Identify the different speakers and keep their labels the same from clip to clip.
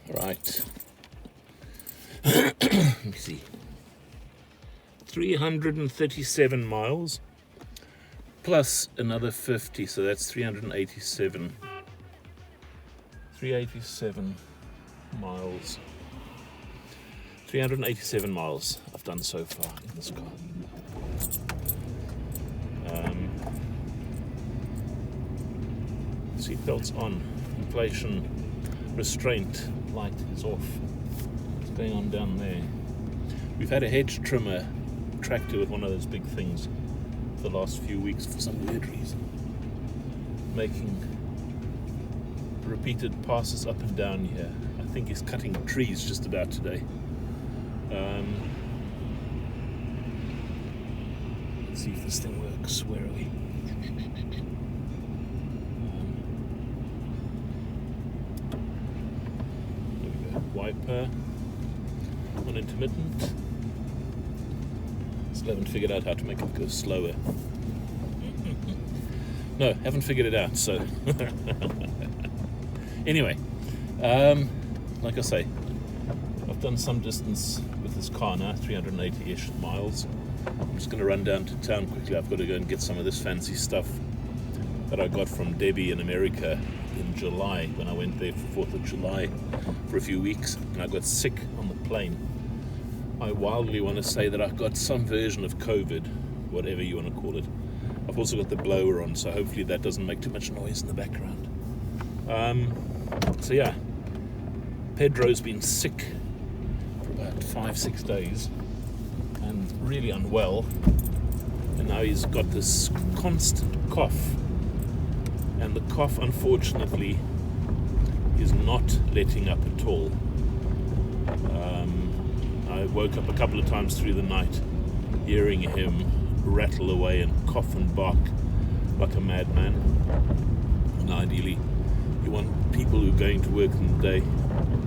Speaker 1: Right. Let me see. 337 miles plus another 50, so that's 387. 387 miles. 387 miles I've done so far in this car. Seatbelts on. Inflation restraint light is off. What's going on down there? We've had a hedge trimmer tractor with one of those big things for the last few weeks for some weird reason, making repeated passes up and down here. I think he's cutting trees just about today. Let's see if this thing works. Where are we? There we go. Wiper on intermittent. Still haven't figured out how to make it go slower. No, haven't figured it out, so anyway, like I say, I've done some distance with this car now, 380-ish miles. I'm just going to run down to town quickly. I've got to go and get some of this fancy stuff that I got from Debbie in America in July when I went there for 4th of July for a few weeks, and I got sick on the plane. I wildly want to say that I've got some version of COVID, whatever you want to call it. I've also got the blower on, so hopefully that doesn't make too much noise in the background. So yeah, Pedro's been sick for about 5-6 days and really unwell, and now he's got this constant cough, and the cough unfortunately is not letting up at all. I woke up a couple of times through the night hearing him rattle away and cough and bark like a madman. And ideally you want people who are going to work in the day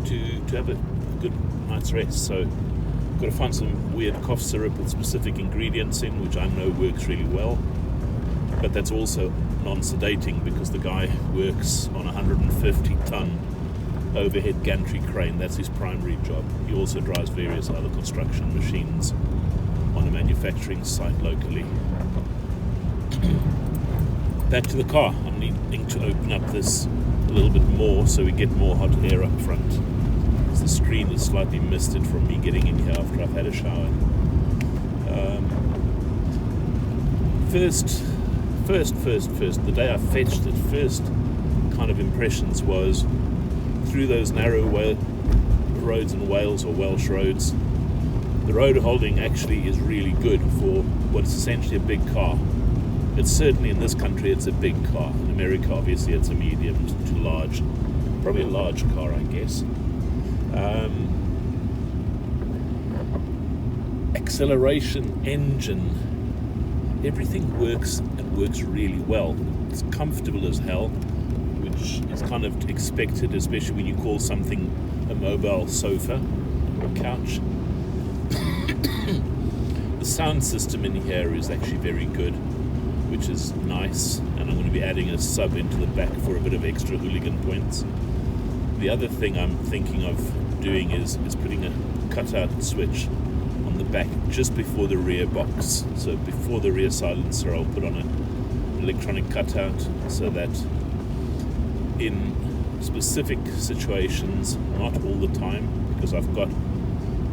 Speaker 1: to have a good night's rest, so I've got to find some weird cough syrup with specific ingredients in, which I know works really well, but that's also non-sedating because the guy works on a 150-ton overhead gantry crane. That's his primary job. He also drives various other construction machines on a manufacturing site locally. Back to the car. I'm needing to open up this a little bit more so we get more hot air up front. The screen is slightly misted from me getting in here after I've had a shower. First, the day I fetched it, first kind of impressions was through those narrow roads in Wales, or Welsh roads, the road holding actually is really good for what's essentially a big car. It's certainly in this country it's a big car. In America obviously it's a medium to large, probably a large car I guess. Acceleration, engine, everything works and works really well. It's comfortable as hell, which is kind of expected, especially when you call something a mobile sofa or couch. The sound system in here is actually very good, which is nice, and I'm going to be adding a sub into the back for a bit of extra hooligan points. The other thing I'm thinking of doing is putting a cutout switch on the back just before the rear box. So before the rear silencer I'll put on an electronic cutout so that in specific situations, not all the time, because I've got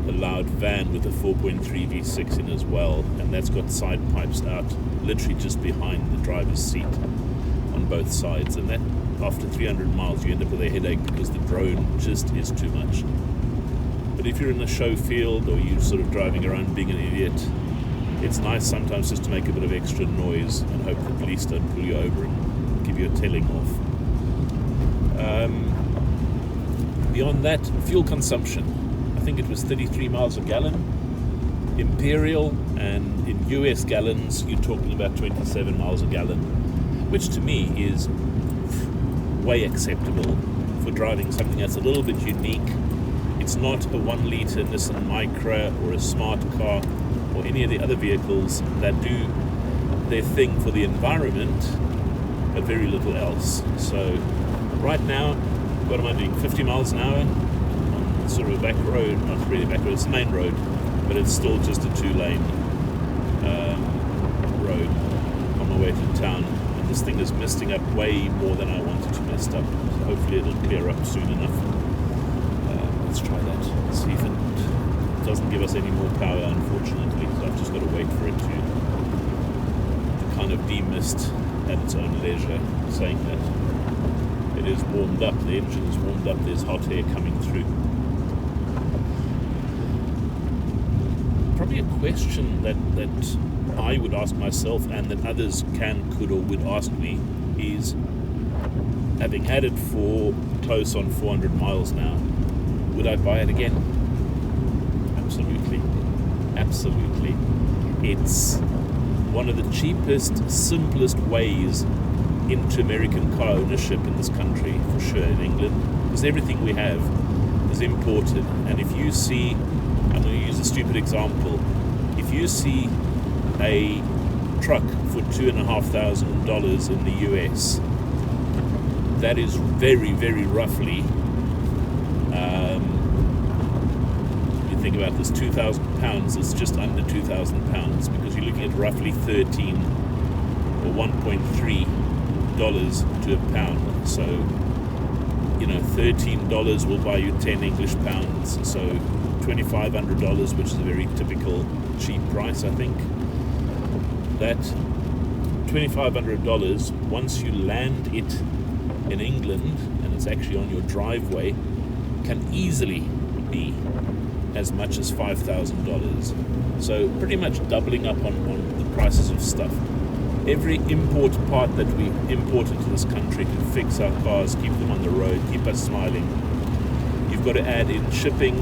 Speaker 1: a loud van with a 4.3 V6 in as well, and that's got side pipes out literally just behind the driver's seat on both sides, and that after 300 miles you end up with a headache because the drone just is too much. But if you're in a show field or you're sort of driving around being an idiot, it's nice sometimes just to make a bit of extra noise and hope that police don't pull you over and give you a telling off. Beyond that, fuel consumption. I think it was 33 miles a gallon, Imperial, and in US gallons, you're talking about 27 miles a gallon, which to me is way acceptable for driving something that's a little bit unique. It's not a 1 litre Nissan Micra or a smart car or any of the other vehicles that do their thing for the environment, but very little else. So right now, what am I doing? 50 miles an hour sort of a back road, not really a back road, it's a main road, but it's still just a 2-lane road on my way to town. And this thing is misting up way more than I wanted to mist up. So hopefully it'll clear up soon enough. Let's try that. See if it doesn't give us any more power, unfortunately. So I've just got to wait for it to kind of demist at its own leisure, saying that it is warmed up, the engine is warmed up, there's hot air coming through. Probably a question that I would ask myself and that others could or would ask me is, having had it for close on 400 miles now, would I buy it again? Absolutely. Absolutely. It's one of the cheapest, simplest ways into American car ownership in this country, for sure, in England, because everything we have is imported. And if you see, I'm going to use a stupid example, if you see a truck for $2,500 in the US, that is very, very roughly, you think about this, £2,000, it's just under £2,000, because you're looking at roughly 13 or 1.3 dollars to a pound. So, you know, $13 will buy you 10 English pounds. So $2,500, which is a very typical cheap price, I think. That $2,500, once you land it in England and it's actually on your driveway, can easily be as much as $5,000. So pretty much doubling up on the prices of stuff. Every import part that we import into this country can fix our cars, keep them on the road, keep us smiling. You've got to add in shipping,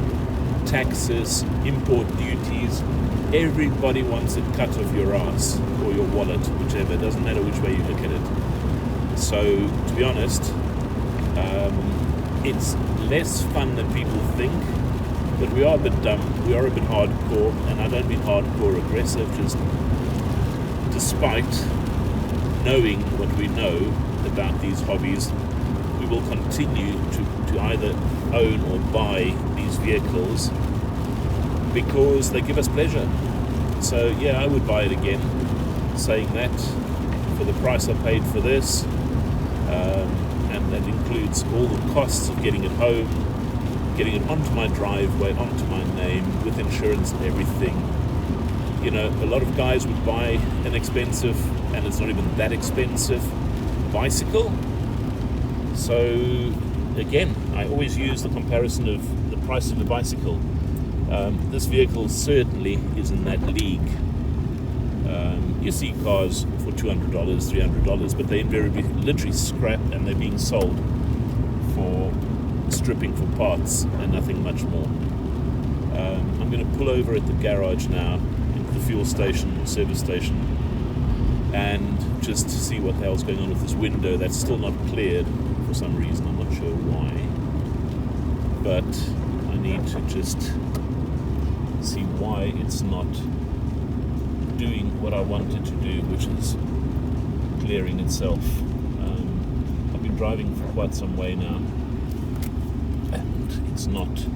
Speaker 1: taxes, import duties. Everybody wants it cut off your ass or your wallet, whichever. It doesn't matter which way you look at it. So, to be honest, it's less fun than people think, but we are a bit dumb, we are a bit hardcore, and I don't mean hardcore aggressive, just despite knowing what we know about these hobbies, we will continue to either own or buy these vehicles because they give us pleasure. So yeah, I would buy it again, saying that for the price I paid for this, and that includes all the costs of getting it home, getting it onto my driveway, onto my name, with insurance and everything. You know, a lot of guys would buy an expensive, and it's not even that expensive, bicycle. So again, I always use the comparison of the price of a bicycle. This vehicle certainly is in that league. You see cars for $200, $300, but they invariably literally scrap, and they're being sold for stripping for parts and nothing much more. I'm going to pull over at the garage now, into the fuel station, service station, and just see what the hell's going on with this window that's still not cleared for some reason. I'm not sure why, but I need to just see why it's not doing what I want it to do, which is clearing itself. I've been driving for quite some way now, and it's not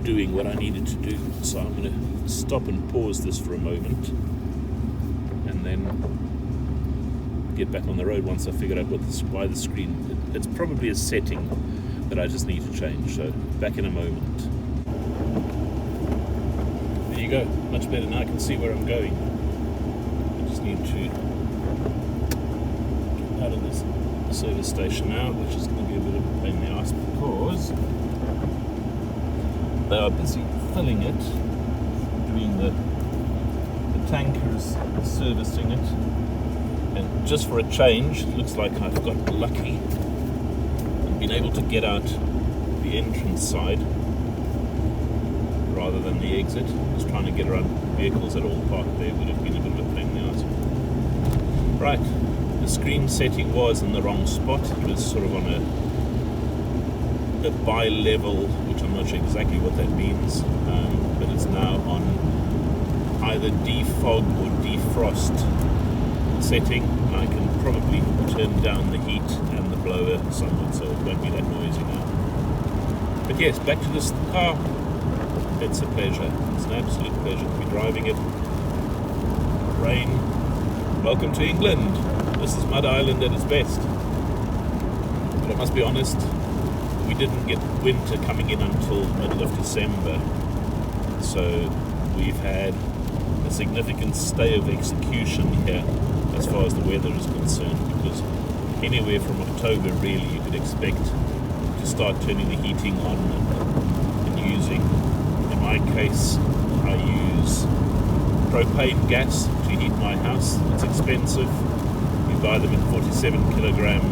Speaker 1: doing what I needed to do. So I'm going to stop and pause this for a moment, and then get back on the road once I figure out why the screen. It's probably a setting that I just need to change. So back in a moment. There you go, much better now. I can see where I'm going. I just need to get out of this service station now, which is going to be a bit of a pain in the ass because they are busy filling it, doing the tankers servicing it, and just for a change, it looks like I've got lucky and been able to get out the entrance side rather than the exit. Just trying to get around vehicles that all parked there would have been a bit of a pain in the ass. Right, the screen setting was in the wrong spot. It was sort of on a bi-level, which I'm not sure exactly what that means, but it's now on either defog or defrost setting. I can probably turn down the heat and the blower somewhat, so it won't be that noisy now. But But yes, back to this car. It's a pleasure. It's an absolute pleasure to be driving it. Rain. Welcome to England. This is Mud Island at its best. But I must be honest, we didn't get winter coming in until middle of December. So we've had a significant stay of execution here as far as the weather is concerned, because anywhere from October really you could expect to start turning the heating on and using. In my case, I use propane gas to heat my house. It's expensive. You buy them in 47 kilogram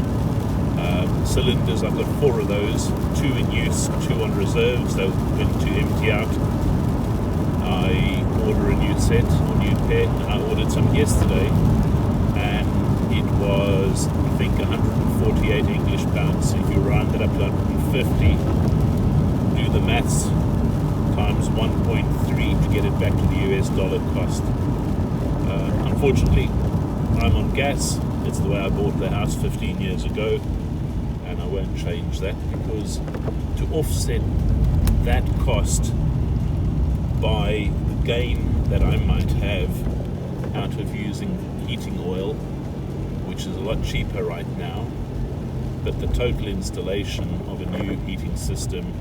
Speaker 1: cylinders. I've got 4 of those, 2 in use, 2 on reserves. They're going to empty out. I order a new set, a new pair, and I ordered some yesterday, and it was, I think, 148 English pounds. So if you round it up to 150, do the maths, times 1.3 to get it back to the US dollar cost. Unfortunately, I'm on gas. It's the way I bought the house 15 years ago, and I won't change that, because to offset that cost by the gain that I might have out of using heating oil, which is a lot cheaper right now, but the total installation of a new heating system,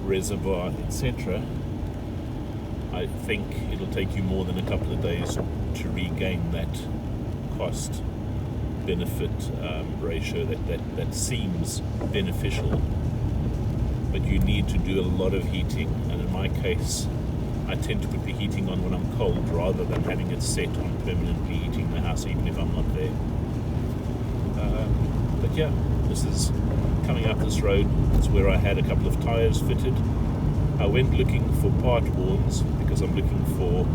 Speaker 1: reservoir, etc., I think it'll take you more than a couple of days to regain that cost benefit ratio that seems beneficial. But you need to do a lot of heating, and in my case I tend to put the heating on when I'm cold rather than having it set on permanently heating the house even if I'm not there. But yeah, this is coming up this road. It's where I had a couple of tyres fitted. I went looking for part warns because I'm looking for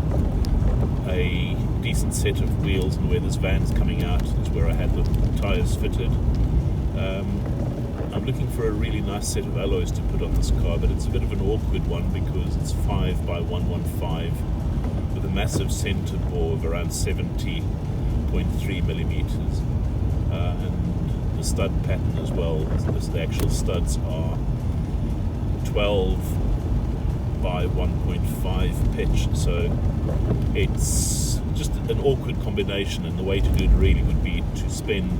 Speaker 1: a decent set of wheels, and where this van's coming out is where I had the tyres fitted. I'm looking for a really nice set of alloys to put on this car, but it's a bit of an awkward one because it's 5 by 115 with a massive centre bore of around 70.3 millimeters, and the stud pattern as well. The actual studs are 12 by 1.5 pitch, so it's just an awkward combination, and the way to do it really would be to spend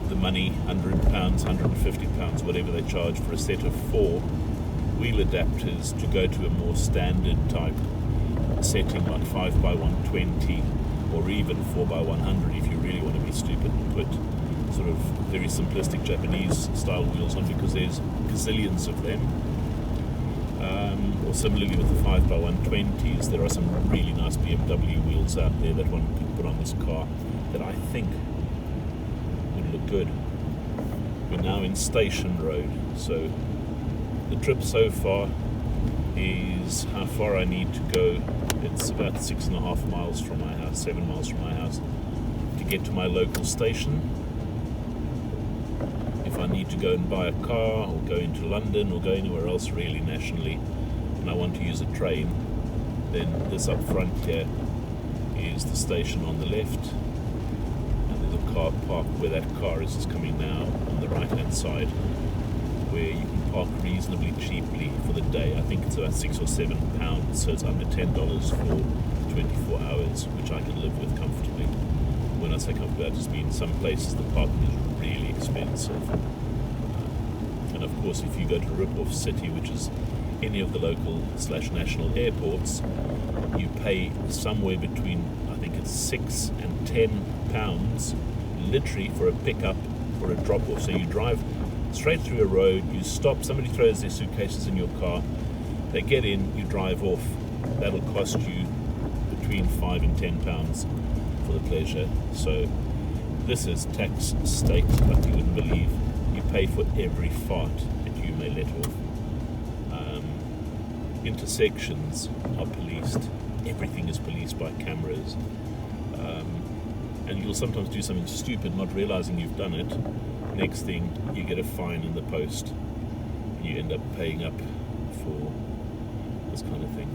Speaker 1: the money, £100, £150, whatever they charge for a set of 4 wheel adapters, to go to a more standard type setting like 5 by 120 or even 4 by 100 if you really want to be stupid and put sort of very simplistic Japanese style wheels on, because there's gazillions of them. Or similarly with the 5 by 120s, there are some really nice BMW wheels out there that one could put on this car that I think would look good. We're now in Station Road, so the trip so far is how far I need to go. It's about 6.5 miles from my house, 7 miles from my house, to get to my local station. If I need to go and buy a car or go into London or go anywhere else really nationally, and I want to use a train, then this up front here is the station on the left, and there's a car park where that car is coming now on the right hand side, where you can park reasonably cheaply for the day. I think it's about £6 or £7, so it's under $10 for 24 hours, which I can live with comfortably. When I say comfortably, I just mean some places the parking is really expensive. And of course, if you go to a rip-off city, which is any of the local / national airports, you pay somewhere between, I think it's £6 and £10 literally for a pickup or a drop-off. So you drive straight through a road, you stop, somebody throws their suitcases in your car, they get in, you drive off. That'll cost you between £5 and £10 for the pleasure. So this is tax state like you wouldn't believe. You pay for every fart that you may let off. Intersections are policed. Everything is policed by cameras. And you'll sometimes do something stupid, not realizing you've done it. Next thing, you get a fine in the post. You end up paying up for this kind of thing.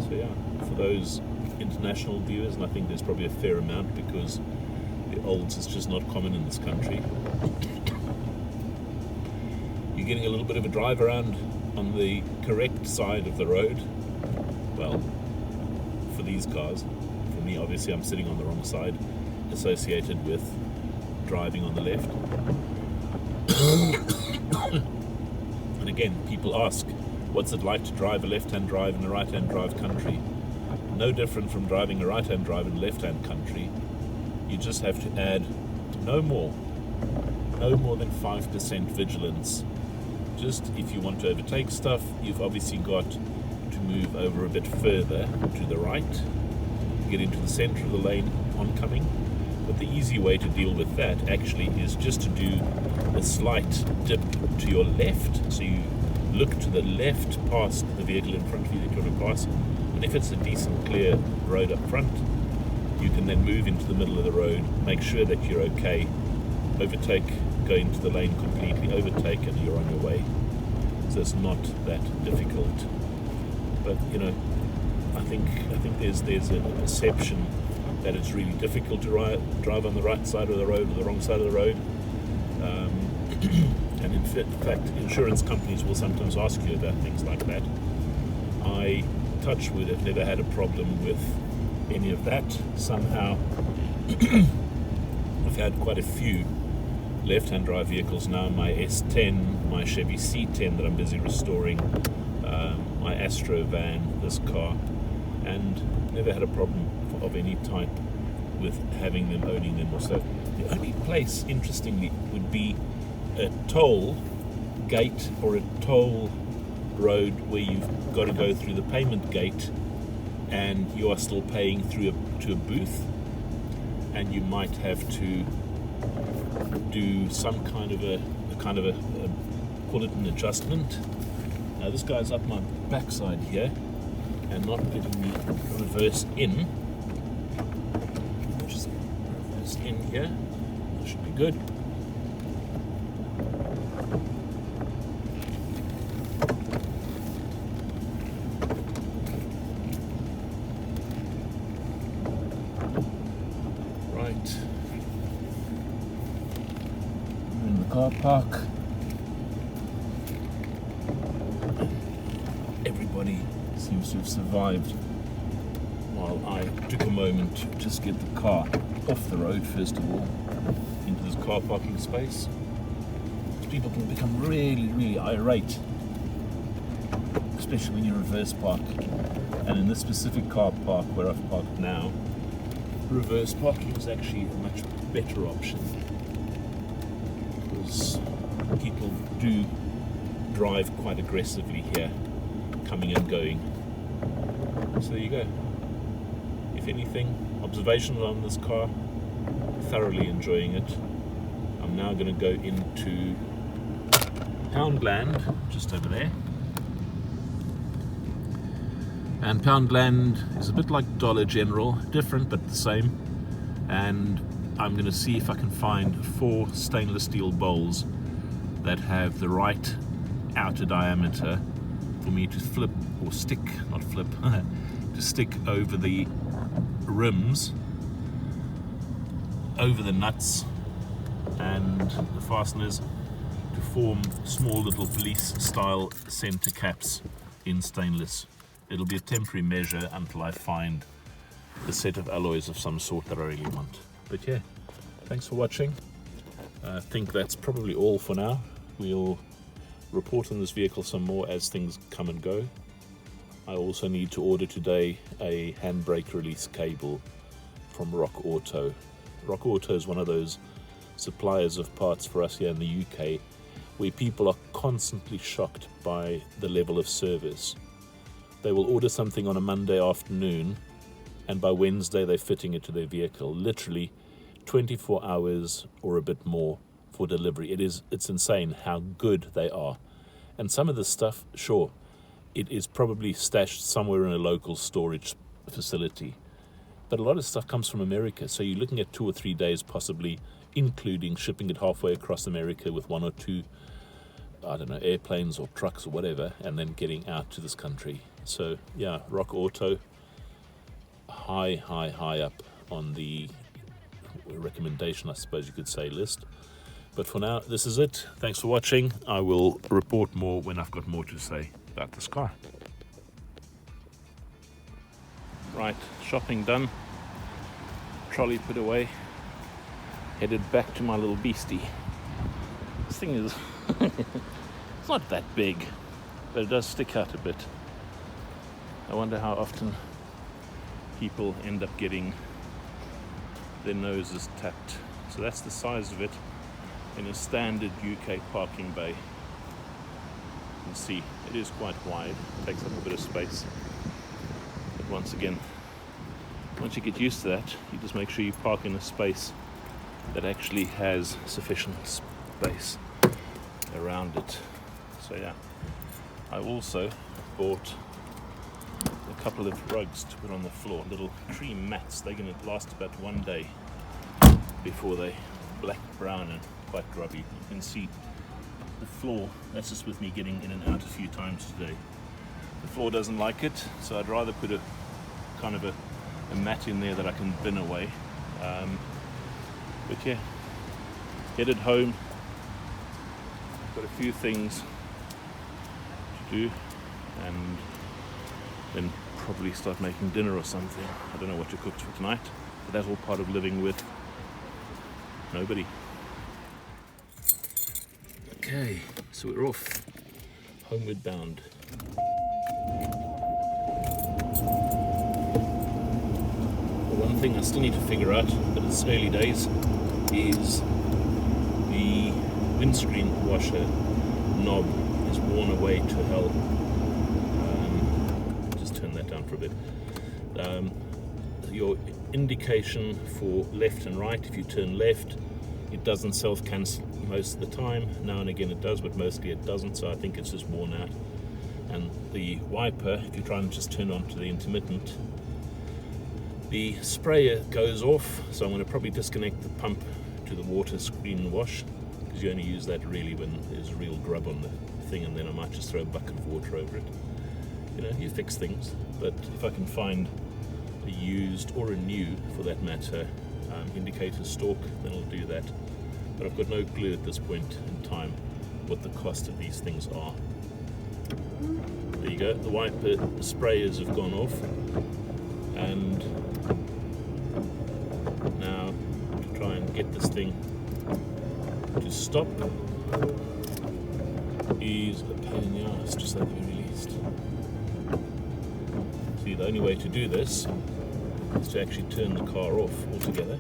Speaker 1: So yeah, for those international viewers, and I think there's probably a fair amount because the Olds is just not common in this country. You're getting a little bit of a drive around on the correct side of the road. Well, for these cars. For me, obviously, I'm sitting on the wrong side, associated with driving on the left. And again, people ask, what's it like to drive a left-hand drive in a right-hand drive country? No different from driving a right-hand drive in a left-hand country. You just have to add no more than 5% vigilance. Just if you want to overtake stuff, you've obviously got to move over a bit further to the right, get into the center of the lane oncoming. But the easy way to deal with that actually is just to do a slight dip to your left. So you look to the left past the vehicle in front of you that you want to pass. And if it's a decent clear road up front, you can then move into the middle of the road, make sure that you're okay, overtake, go into the lane completely, overtake, and you're on your way. So it's not that difficult. But you know, I think there's a perception that it's really difficult to drive on the right side of the road or the wrong side of the road. And in fact, insurance companies will sometimes ask you about things like that. I, touch wood, have never had a problem with any of that. Somehow, I've had quite a few left-hand drive vehicles now. My S10, my Chevy C10 that I'm busy restoring, my Astro van, this car, and never had a problem of any type with having them, owning them or so. The only place, interestingly, would be a toll gate or a toll road where you've got to go through the payment gate and you are still paying to a booth, and you might have to do some kind of a call it an adjustment. Now this guy's up my backside here and not letting me reverse in. Just reverse in here. That should be good. Right. We're in the car park. Everybody seems to have survived, while I took a moment to just get the car off the road first of all into this car parking space. People can become really, really irate, especially when you reverse park. And in this specific car park where I've parked now, reverse parking is actually a much better option, because people do drive quite aggressively here, coming and going. So there you go. If anything, observational on this car, thoroughly enjoying it. I'm now going to go into Poundland, just over there. And Poundland is a bit like Dollar General, different but the same. And I'm going to see if I can find 4 stainless steel bowls that have the right outer diameter for me to flip or stick, not flip, to stick over the rims, over the nuts and the fasteners, to form small little police style center caps in stainless. It'll be a temporary measure until I find a set of alloys of some sort that I really want. But yeah, thanks for watching. I think that's probably all for now. We'll report on this vehicle some more as things come and go. I also need to order today a handbrake release cable from Rock Auto. Rock Auto is one of those suppliers of parts for us here in the UK where people are constantly shocked by the level of service. They will order something on a Monday afternoon and by Wednesday they're fitting it to their vehicle. Literally 24 hours or a bit more for delivery. It's insane how good they are. And some of the stuff, sure, it is probably stashed somewhere in a local storage facility. But a lot of stuff comes from America, so you're looking at 2 or 3 days possibly, including shipping it halfway across America with 1 or 2, I don't know, airplanes or trucks or whatever, and then getting out to this country. So yeah, Rock Auto, high up on the recommendation, I suppose you could say, list. But for now, this is it. Thanks for watching. I will report more when I've got more to say about this car. Right, shopping done. Trolley put away. Headed back to my little beastie. This thing is, it's not that big, but it does stick out a bit. I wonder how often people end up getting their noses tapped. So that's the size of it in a standard UK parking bay. You can see it is quite wide, it takes up a bit of space. But once again, once you get used to that, you just make sure you park in a space that actually has sufficient space around it. So yeah, I also bought a couple of rugs to put on the floor, little cream mats. They're going to last about 1 day before they black, brown and quite grubby. You can see the floor, that's just with me getting in and out a few times today. The floor doesn't like it, so I'd rather put a kind of a mat in there that I can bin away. But yeah, headed home. Got a few things to do and then probably start making dinner or something. I don't know what to cook for tonight, but that's all part of living with nobody. Okay, so we're off, homeward bound. The one thing I still need to figure out, but it's early days, is the windscreen washer knob is worn away to hell. Just turn that down for a bit. Your indication for left and right, if you turn left, it doesn't self-cancel most of the time. Now and again it does, but mostly it doesn't, so I think it's just worn out. And the wiper, if you try and just turn on to the intermittent, the sprayer goes off, so I'm going to probably disconnect the pump to the water screen wash, because you only use that really when there's a real grub on the thing, and then I might just throw a bucket of water over it. You know, you fix things, but if I can find a used or a new, for that matter, indicator stalk, then I'll do that. But I've got no clue at this point in time what the cost of these things are. There you go, the wiper sprayers have gone off, and now to try and get this thing to stop is a pain in the ass, to say the very least. See, the only way to do this is to actually turn the car off altogether.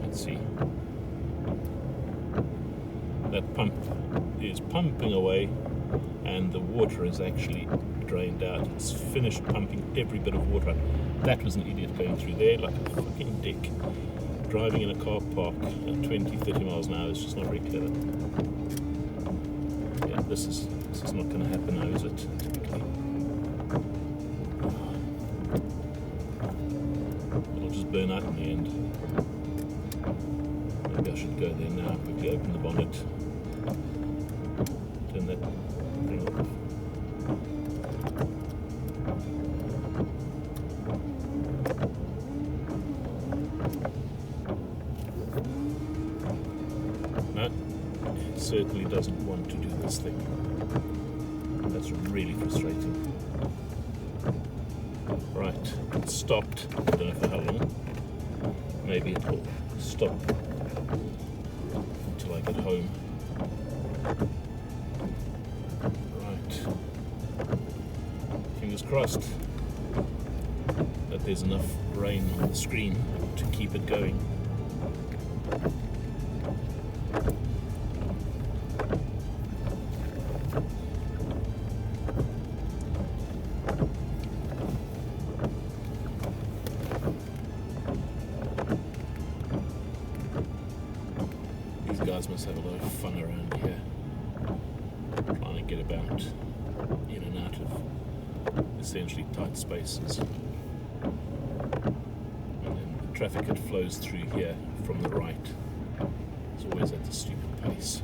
Speaker 1: Let's see. That pump is pumping away and the water is actually drained out. It's finished pumping every bit of water out. That was an idiot going through there like a fucking dick. Driving in a car park at 20-30 miles an hour is just not very clever. Yeah, this is not going to happen now, is it? Typically. It'll just burn out in the end. Maybe I should go there now, quickly open the bonnet, turn that thing off. No, it certainly doesn't want to do this thing. That's really frustrating. Right, it's stopped. I don't know for how long. Maybe it will stop until I get home. Right. Fingers crossed that there's enough rain on the screen to keep it going. Guys must have a lot of fun around here, trying to get about in and out of essentially tight spaces. And then the traffic that flows through here from the right is always at the stupid pace.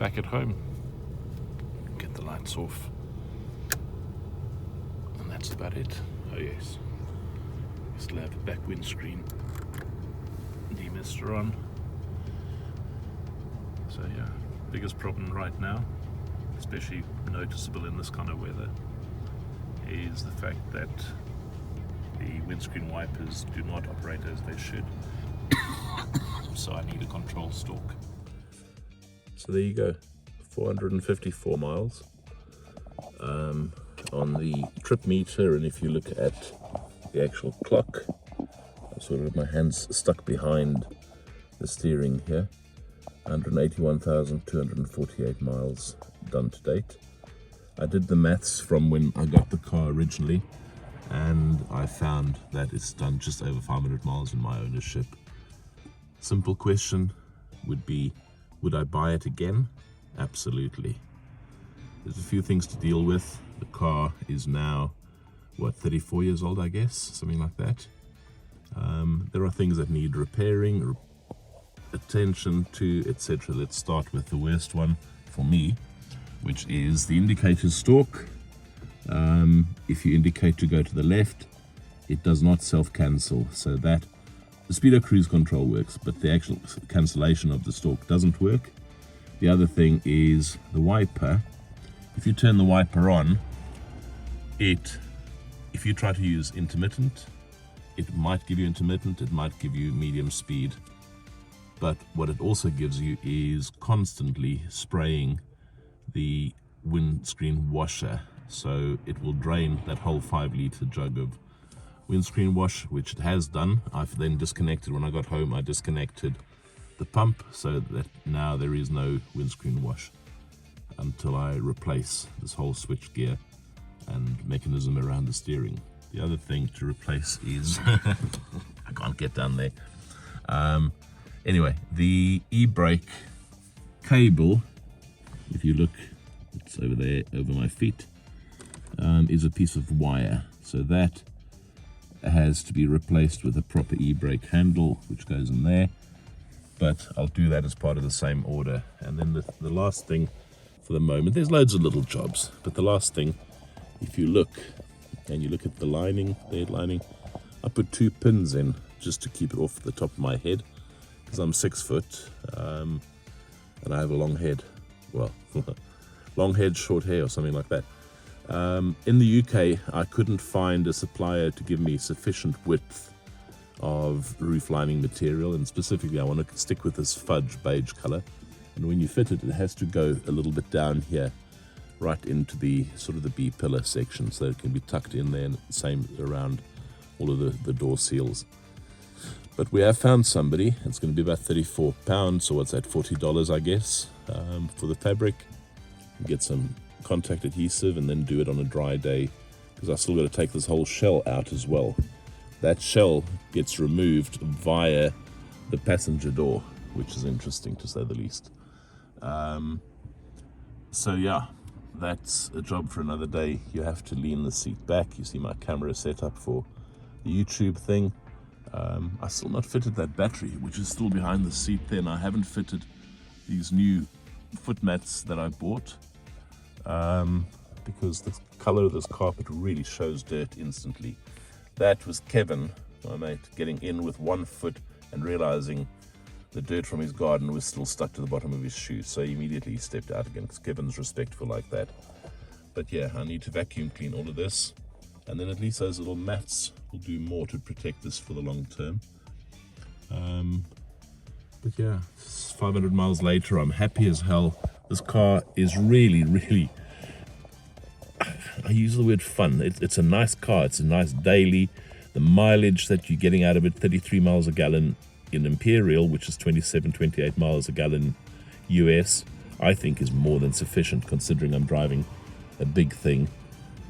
Speaker 1: back at home. Get the lights off. And that's about it. Oh yes. Still have the back windscreen demister on. So yeah, biggest problem right now, especially noticeable in this kind of weather, is the fact that the windscreen wipers do not operate as they should. So I need a control stalk. So there you go, 454 miles on the trip meter, and if you look at the actual clock, I've sort of my hands stuck behind the steering here. 181,248 miles done to date. I did the maths from when I got the car originally, and I found that it's done just over 500 miles in my ownership. Simple question would be, would I buy it again? Absolutely. There's a few things to deal with. The car is now, what, 34 years old, I guess, something like that. There are things that need repairing, attention to, etc. Let's start with the worst one for me, which is the indicator stalk. If you indicate to go to the left, it does not self-cancel, so that the speedo cruise control works, but the actual cancellation of the stalk doesn't work. The other thing is the wiper. If you turn the wiper on, if you try to use intermittent, it might give you intermittent, it might give you medium speed. But what it also gives you is constantly spraying the windscreen washer. So it will drain that whole 5-litre jug of windscreen wash, which it has done. I've then disconnected, when I got home, I disconnected the pump so that now there is no windscreen wash until I replace this whole switch gear and mechanism around the steering. The other thing to replace is, I can't get down there. Anyway, the e-brake cable, if you look, it's over there, over my feet, is a piece of wire. So that has to be replaced with a proper e-brake handle, which goes in there. But I'll do that as part of the same order. And then the last thing for the moment, there's loads of little jobs, but the last thing, if you look, and you look at the lining, the head lining, I put 2 pins in just to keep it off the top of my head, because I'm 6 foot and I have a long head. Well, long head, short hair, or something like that. In the UK, I couldn't find a supplier to give me sufficient width of roof lining material, and specifically I want to stick with this fudge beige color. And when you fit it, it has to go a little bit down here, right into the sort of the B pillar section, so it can be tucked in there, and same around all of the door seals. But we have found somebody. It's going to be about £34, so what's that, $40 I guess, for the fabric. Get some contact adhesive and then do it on a dry day, because I still got to take this whole shell out as well. That shell gets removed via the passenger door, which is interesting to say the least. So yeah, that's a job for another day. You have to lean the seat back. You see my camera set up for the YouTube thing. I still not fitted that battery, which is still behind the seat there, and I haven't fitted these new foot mats that I bought, because the color of this carpet really shows dirt instantly. That was Kevin, my mate, getting in with 1 foot and realizing the dirt from his garden was still stuck to the bottom of his shoe, so he immediately stepped out again, because Kevin's respectful like that. But yeah, I need to vacuum clean all of this, and then at least those little mats will do more to protect this for the long term. But yeah, 500 miles later, I'm happy as hell. This car is really, I use the word fun. It's a nice car. It's a nice daily. The mileage that you're getting out of it, 33 miles a gallon in Imperial, which is 28 miles a gallon US, I think is more than sufficient, considering I'm driving a big thing,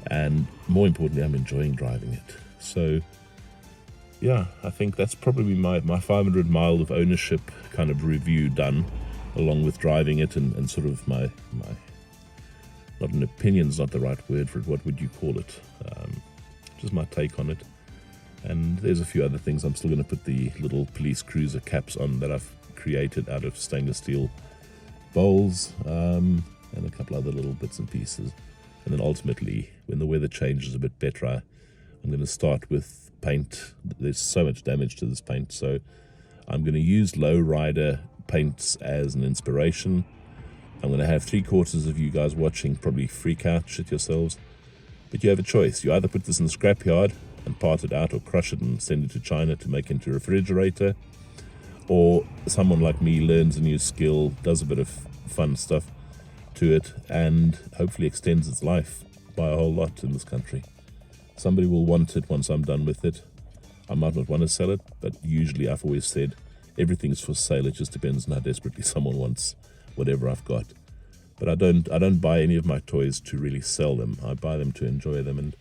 Speaker 1: and more importantly, I'm enjoying driving it. So yeah, I think that's probably my 500 mile of ownership kind of review done, along with driving it and sort of my not an opinion's not the right word for it, what would you call it, just my take on it. And there's a few other things. I'm still going to put the little police cruiser caps on that I've created out of stainless steel bowls, and a couple other little bits and pieces. And then ultimately, when the weather changes a bit better, I'm going to start with paint. There's so much damage to this paint, so I'm going to use Lowrider paints as an inspiration. I'm going to have 3/4 of you guys watching probably freak out, shit yourselves. But you have a choice. You either put this in the scrapyard and part it out, or crush it and send it to China to make into a refrigerator, or someone like me learns a new skill, does a bit of fun stuff to it, and hopefully extends its life by a whole lot in this country. Somebody will want it once I'm done with it. I might not want to sell it, but usually I've always said everything's for sale. It just depends on how desperately someone wants whatever I've got. But I don't buy any of my toys to really sell them. I buy them to enjoy them, and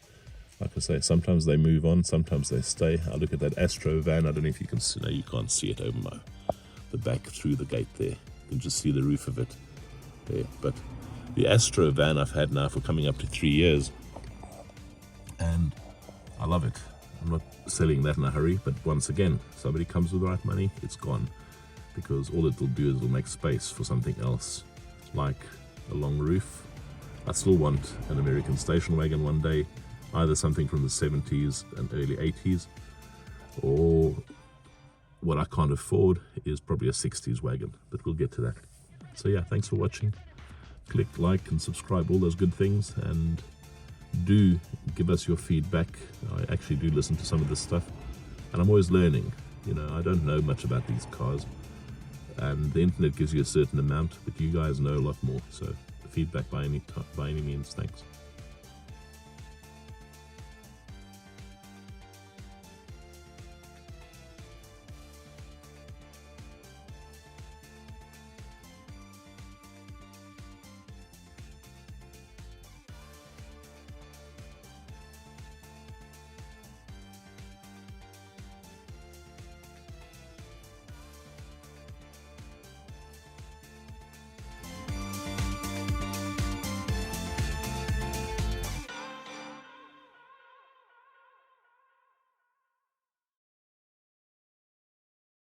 Speaker 1: like I say, sometimes they move on, sometimes they stay. I look at that Astro van. I don't know if you can see. No, you can't see it over the back through the gate there. You can just see the roof of it there. But the Astro van I've had now for coming up to 3 years, and I love it. I'm not selling that in a hurry, but once again, somebody comes with the right money, it's gone, because all it'll do is it'll make space for something else, like a long roof. I still want an American station wagon one day, either something from the 70s and early 80s, or what I can't afford is probably a 60s wagon, but we'll get to that. So yeah, thanks for watching. Click like and subscribe, all those good things, and do give us your feedback. I actually do listen to some of this stuff, and I'm always learning. You know, I don't know much about these cars, and the internet gives you a certain amount, but you guys know a lot more. So feedback by any means. Thanks.